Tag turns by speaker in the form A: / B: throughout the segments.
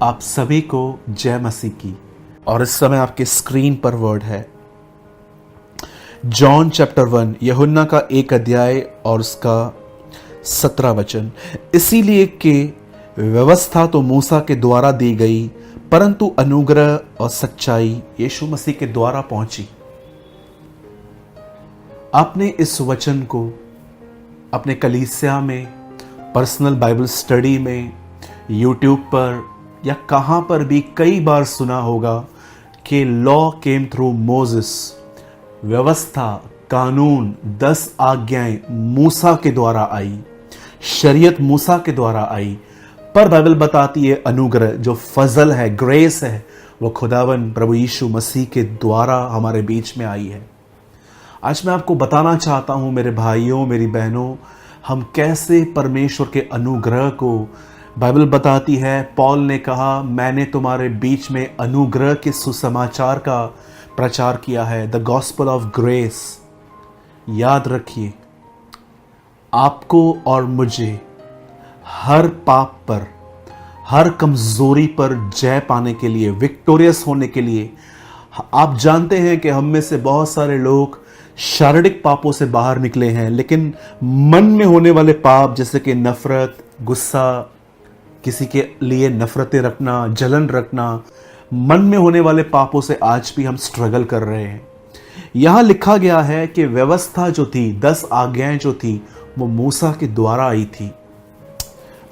A: आप सभी को जय मसीह की। और इस समय आपके स्क्रीन पर वर्ड है जॉन चैप्टर 1, यूहन्ना का 1 अध्याय और उसका 17 वचन। इसीलिए कि व्यवस्था तो मूसा के द्वारा दी गई, परंतु अनुग्रह और सच्चाई यीशु मसीह के द्वारा पहुंची। आपने इस वचन को अपने कलीसिया में, पर्सनल बाइबल स्टडी में, यूट्यूब पर या कहां पर भी कई बार सुना होगा कि लॉ केम थ्रू मोसेस। व्यवस्था, कानून, 10 आज्ञाएं मूसा के द्वारा आई, शरीयत मूसा के द्वारा आई। पर बाइबल बताती है अनुग्रह, जो फजल है, ग्रेस है, वो खुदावन प्रभु यीशु मसीह के द्वारा हमारे बीच में आई है। आज मैं आपको बताना चाहता हूं मेरे भाइयों, मेरी बहनों, हम कैसे परमेश्वर के अनुग्रह को, बाइबल बताती है, पॉल ने कहा मैंने तुम्हारे बीच में अनुग्रह के सुसमाचार का प्रचार किया है, द गॉस्पेल ऑफ ग्रेस। याद रखिए, आपको और मुझे हर पाप पर, हर कमजोरी पर जय पाने के लिए, विक्टोरियस होने के लिए, आप जानते हैं कि हम में से बहुत सारे लोग शारीरिक पापों से बाहर निकले हैं, लेकिन मन में होने वाले पाप जैसे कि नफरत, गुस्सा, किसी के लिए नफरतें रखना, जलन रखना, मन में होने वाले पापों से आज भी हम स्ट्रगल कर रहे हैं। यहां लिखा गया है कि व्यवस्था जो थी, 10 आज्ञाएं जो थी, वो मूसा के द्वारा आई थी।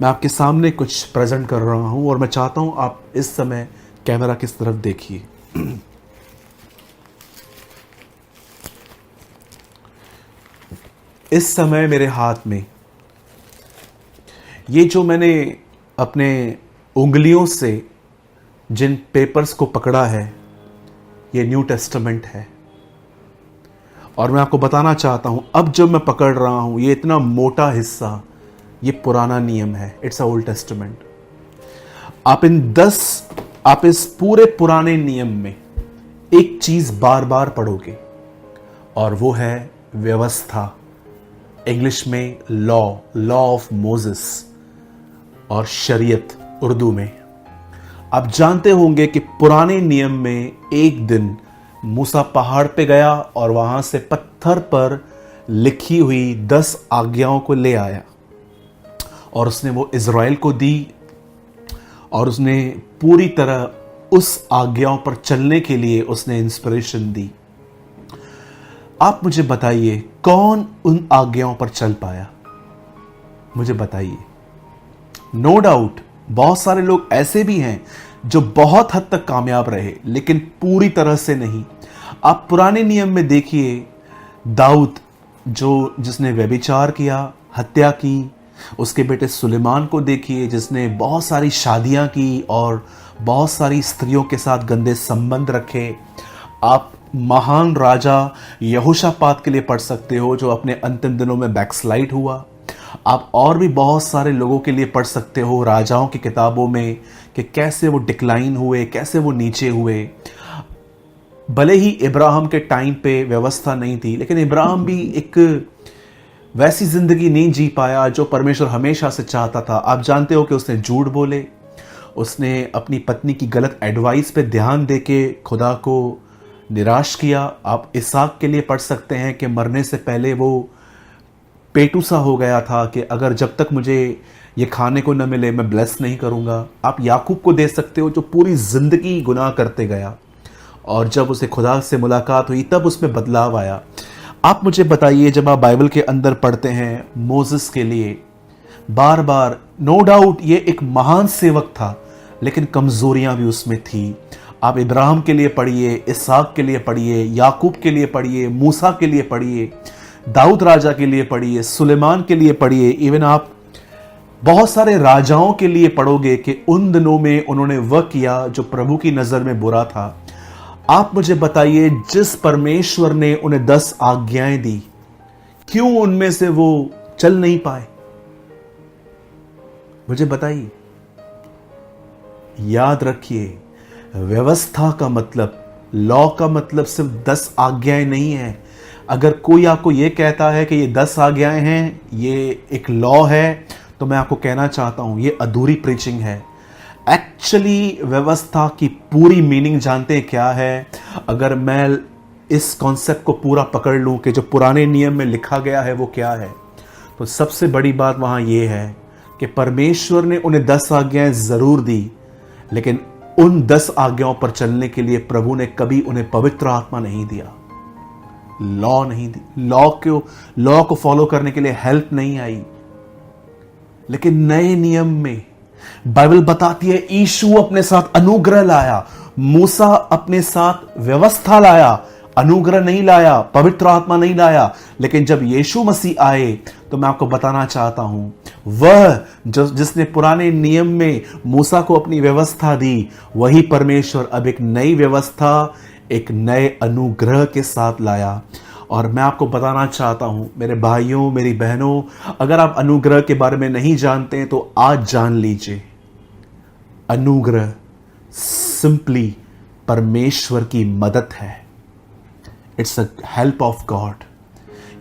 A: मैं आपके सामने कुछ प्रेजेंट कर रहा हूं और मैं चाहता हूं आप इस समय कैमरा किस तरफ देखिए। इस समय मेरे हाथ में ये जो मैंने अपने उंगलियों से जिन पेपर्स को पकड़ा है, ये न्यू टेस्टामेंट है। और मैं आपको बताना चाहता हूं, अब जब मैं पकड़ रहा हूं, ये इतना मोटा हिस्सा, ये पुराना नियम है, इट्स अ ओल्ड टेस्टामेंट। आप इस पूरे पुराने नियम में एक चीज बार बार पढ़ोगे और वो है व्यवस्था, इंग्लिश में लॉ ऑफ मोसेस, और शरीयत उर्दू में। आप जानते होंगे कि पुराने नियम में एक दिन मूसा पहाड़ पे गया और वहां से पत्थर पर लिखी हुई 10 आज्ञाओं को ले आया और उसने वो इज़राइल को दी और उसने पूरी तरह उस आज्ञाओं पर चलने के लिए उसने इंस्पिरेशन दी। आप मुझे बताइए, कौन उन आज्ञाओं पर चल पाया? मुझे बताइए। नो डाउट बहुत सारे लोग ऐसे भी हैं जो बहुत हद तक कामयाब रहे, लेकिन पूरी तरह से नहीं। आप पुराने नियम में देखिए, दाऊद जिसने व्यभिचार किया, हत्या की, उसके बेटे सुलेमान को देखिए जिसने बहुत सारी शादियां की और बहुत सारी स्त्रियों के साथ गंदे संबंध रखे। आप महान राजा यहोशापात के लिए पढ़ सकते हो जो अपने अंतिम दिनों में बैकस्लाइड हुआ। आप और भी बहुत सारे लोगों के लिए पढ़ सकते हो राजाओं की किताबों में कि कैसे वो डिक्लाइन हुए, कैसे वो नीचे हुए। भले ही इब्राहिम के टाइम पे व्यवस्था नहीं थी, लेकिन इब्राहिम भी एक वैसी जिंदगी नहीं जी पाया जो परमेश्वर हमेशा से चाहता था। आप जानते हो कि उसने झूठ बोले, उसने अपनी पत्नी की गलत एडवाइस पे ध्यान देके खुदा को निराश किया। आप इसहाक के लिए पढ़ सकते हैं कि मरने से पहले वो पेटूसा हो गया था कि अगर जब तक मुझे ये खाने को न मिले मैं ब्लेस नहीं करूंगा। आप याकूब को दे सकते हो जो पूरी जिंदगी गुनाह करते गया और जब उसे खुदा से मुलाकात हुई तब उसमें बदलाव आया। आप मुझे बताइए, जब आप बाइबल के अंदर पढ़ते हैं मोसेस के लिए बार बार, नो डाउट ये एक महान सेवक था, लेकिन कमजोरियां भी उसमें थी। आप इब्राहिम के लिए पढ़िए, इसहाक के लिए पढ़िए, याकूब के लिए पढ़िए, मूसा के लिए पढ़िए, दाऊद राजा के लिए पढ़िए, सुलेमान के लिए पढ़िए। इवन आप बहुत सारे राजाओं के लिए पढ़ोगे कि उन दिनों में उन्होंने वह किया जो प्रभु की नजर में बुरा था। आप मुझे बताइए, जिस परमेश्वर ने उन्हें 10 आज्ञाएं दी, क्यों उनमें से वो चल नहीं पाए? मुझे बताइए। याद रखिए, व्यवस्था का मतलब, लॉ का मतलब सिर्फ 10 आज्ञाएं नहीं है। अगर कोई आपको ये कहता है कि ये 10 आज्ञाएं हैं, ये एक लॉ है, तो मैं आपको कहना चाहता हूं ये अधूरी प्रीचिंग है। एक्चुअली व्यवस्था की पूरी मीनिंग जानते हैं क्या है? अगर मैं इस कॉन्सेप्ट को पूरा पकड़ लूं कि जो पुराने नियम में लिखा गया है वो क्या है, तो सबसे बड़ी बात वहां यह है कि परमेश्वर ने उन्हें 10 आज्ञाएं जरूर दी, लेकिन उन 10 आज्ञाओं पर चलने के लिए प्रभु ने कभी उन्हें पवित्र आत्मा नहीं दिया, लॉ नहीं दी, लॉ को फॉलो करने के लिए हेल्प नहीं आई। लेकिन नए नियम में बाइबल बताती है यीशु अपने साथ अनुग्रह लाया, मूसा अपने साथ व्यवस्था लाया, अनुग्रह नहीं लाया, पवित्र आत्मा नहीं लाया। लेकिन जब यीशु मसीह आए तो मैं आपको बताना चाहता हूं, वह जिसने पुराने नियम में मूसा को अपनी व्यवस्था दी, वही परमेश्वर अब एक नई व्यवस्था, एक नए अनुग्रह के साथ लाया। और मैं आपको बताना चाहता हूं मेरे भाइयों, मेरी बहनों, अगर आप अनुग्रह के बारे में नहीं जानते हैं तो आज जान लीजिए। अनुग्रह सिंपली परमेश्वर की मदद है। It's a help of God.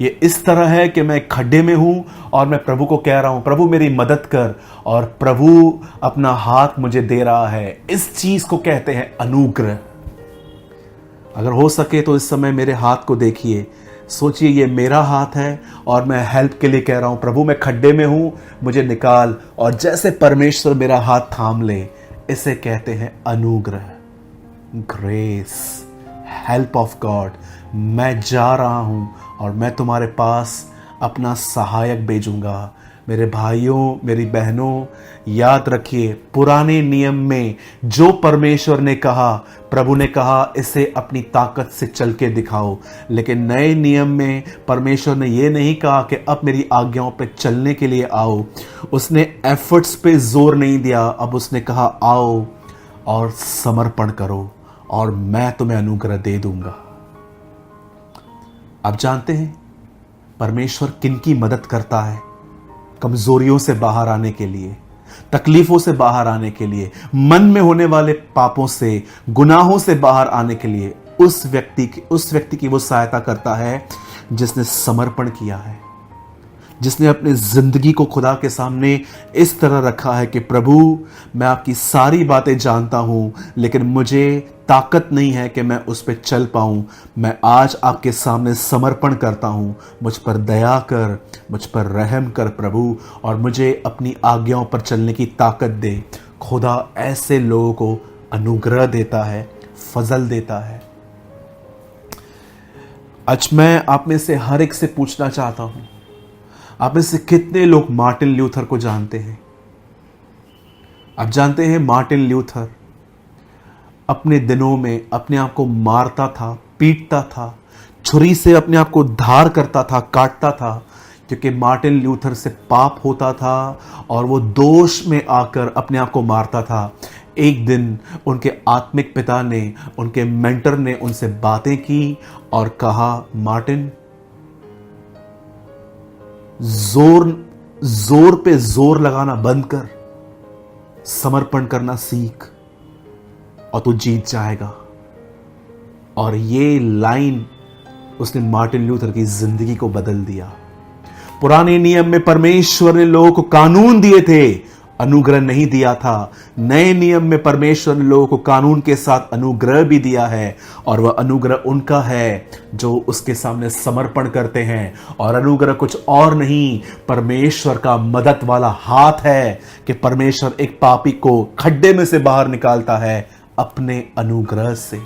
A: ये इस तरह है कि मैं खड्डे में हूं और मैं प्रभु को कह रहा हूं, प्रभु मेरी मदद कर, और प्रभु अपना हाथ मुझे दे रहा है। इस चीज को कहते हैं अनुग्रह। अगर हो सके तो इस समय मेरे हाथ को देखिए, सोचिए ये मेरा हाथ है और मैं हेल्प के लिए कह रहा हूं, प्रभु मैं खड्डे में हूं, मुझे निकाल। और जैसे परमेश्वर मेरा हाथ थाम ले, इसे कहते हैं अनुग्रह, ग्रेस, हेल्प ऑफ गॉड। मैं जा रहा हूं और मैं तुम्हारे पास अपना सहायक भेजूंगा। मेरे भाइयों, मेरी बहनों, याद रखिए पुराने नियम में जो परमेश्वर ने कहा, प्रभु ने कहा इसे अपनी ताकत से चल के दिखाओ। लेकिन नए नियम में परमेश्वर ने यह नहीं कहा कि अब मेरी आज्ञाओं पे चलने के लिए आओ। उसने एफर्ट्स पे जोर नहीं दिया, अब उसने कहा आओ और समर्पण करो और मैं तुम्हें अनुग्रह दे दूंगा। आप जानते हैं परमेश्वर किनकी मदद करता है? कमजोरियों से बाहर आने के लिए, तकलीफों से बाहर आने के लिए, मन में होने वाले पापों से, गुनाहों से बाहर आने के लिए उस व्यक्ति की वो सहायता करता है जिसने समर्पण किया है, जिसने अपनी जिंदगी को खुदा के सामने इस तरह रखा है कि प्रभु मैं आपकी सारी बातें जानता हूं, लेकिन मुझे ताकत नहीं है कि मैं उस पर चल पाऊं। मैं आज आपके सामने समर्पण करता हूं, मुझ पर दया कर, मुझ पर रहम कर प्रभु, और मुझे अपनी आज्ञाओं पर चलने की ताकत दे। खुदा ऐसे लोगों को अनुग्रह देता है, फजल देता है। आज मैं आप में से हर एक से पूछना चाहता हूं, आप में से कितने लोग मार्टिन ल्यूथर को जानते हैं? आप जानते हैं मार्टिन ल्यूथर अपने दिनों में अपने आप को मारता था, पीटता था, छुरी से अपने आप को धार करता था, काटता था, क्योंकि मार्टिन ल्यूथर से पाप होता था और वो दोष में आकर अपने आप को मारता था। एक दिन उनके आत्मिक पिता ने, उनके मेंटर ने उनसे बातें की और कहा, मार्टिन जोर पे जोर लगाना बंद कर, समर्पण करना सीख और तू जीत जाएगा। और ये लाइन उसने मार्टिन ल्यूथर की जिंदगी को बदल दिया। पुराने नियम में परमेश्वर ने लोगों को कानून दिए थे, अनुग्रह नहीं दिया था। नए नियम में परमेश्वर ने लोगों को कानून के साथ अनुग्रह भी दिया है, और वह अनुग्रह उनका है जो उसके सामने समर्पण करते हैं। और अनुग्रह कुछ और नहीं, परमेश्वर का मदद वाला हाथ है कि परमेश्वर एक पापी को खड्डे में से बाहर निकालता है अपने अनुग्रह से।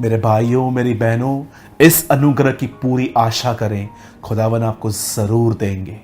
A: मेरे भाइयों, मेरी बहनों, इस अनुग्रह की पूरी आशा करें, खुदावन आपको जरूर देंगे।